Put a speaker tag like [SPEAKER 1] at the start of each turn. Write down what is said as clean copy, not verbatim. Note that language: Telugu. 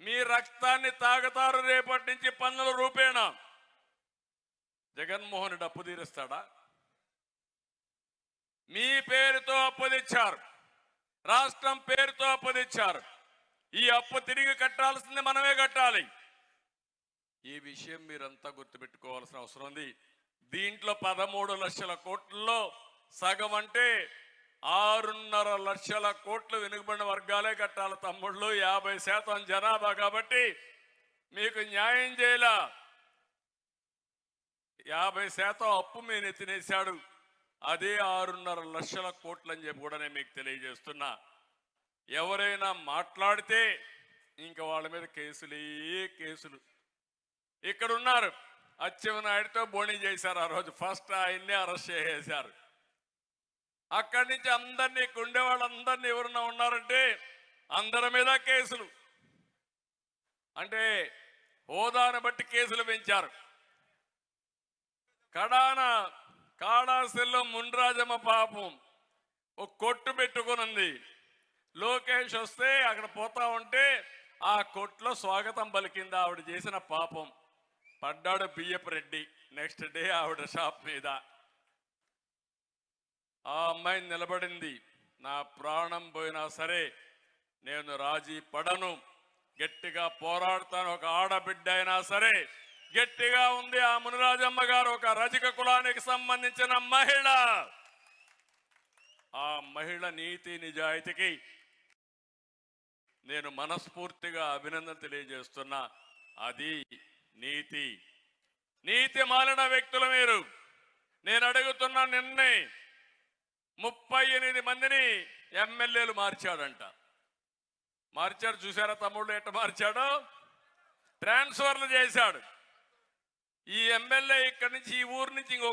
[SPEAKER 1] మీ రక్తాన్ని తాగుతారు రేపటి నుంచి పన్నుల రూపేణా. జగన్మోహన్ రెడ్డి అప్పు తీరుస్తాడా? మీ పేరుతో అప్పు తెచ్చారు, రాష్ట్రం పేరుతో అప్పు తెచ్చారు. ఈ అప్పు తిరిగి కట్టాల్సింది మనమే కట్టాలి. ఈ విషయం మీరంతా గుర్తుపెట్టుకోవాల్సిన అవసరం ఉంది. దీంట్లో 13 లక్షల కోట్లలో సగం అంటే 6.5 లక్షల కోట్లు వెనుకబడిన వర్గాలే కట్టాలి తమ్ముళ్ళు. 50% జనాభా కాబట్టి మీకు న్యాయం చేయలా. 50% అప్పు మీద ఎత్తినేశాడు. అదే 6.5 లక్షల కోట్లు అని చెప్పి కూడా నేను మీకు తెలియజేస్తున్నా. ఎవరైనా మాట్లాడితే ఇంకా వాళ్ళ మీద కేసులు. ఇక్కడ ఉన్నారు, అచ్చెన్నాయుడితో బోణి చేశారు. ఆ రోజు ఫస్ట్ ఆయన్నే అరెస్ట్ చేసేశారు. అక్కడి నుంచి అందరినీ గుండె వాళ్ళందరినీ ఎవరన్నా ఉన్నారంటే అందరి మీద కేసులు. అంటే హోదాను బట్టి కేసులు పెంచారు. కాడాసిల్లో మున్రాజమ్మ పాపం ఒక కొట్టు పెట్టుకునుంది. లోకేష్ వస్తే అక్కడ పోతా ఉంటే ఆ కొట్లో స్వాగతం పలికింది. ఆవిడ చేసిన పాపం. పడ్డాడు బియ్యపు రెడ్డి. నెక్స్ట్ డే ఆవిడ షాప్ మీద. ఆ అమ్మాయి నిలబడింది, నా ప్రాణం పోయినా సరే నేను రాజీ పడను, గట్టిగా పోరాడతాను. ఒక ఆడబిడ్డ అయినా సరే గట్టిగా ఉంది. ఆ మునిరాజమ్మ గారు ఒక రజక కులానికి సంబంధించిన మహిళ. ఆ మహిళ నీతి నిజాయితీకి నేను మనస్ఫూర్తిగా అభినందన తెలియజేస్తున్నా. అది నీతి మాలిన వ్యక్తులు మీరు. నేను అడుగుతున్నా, నిన్నే 38 మందిని ఎమ్మెల్యేలు మార్చాడంట. మార్చాడు, చూసారా తమ్ముళ్ళు ఎట్ట మార్చాడో? ట్రాన్స్ఫర్లు చేశాడు. ఈ ఎమ్మెల్యే ఇక్కడి నుంచి, ఈ ఊరు నుంచి ఇంకో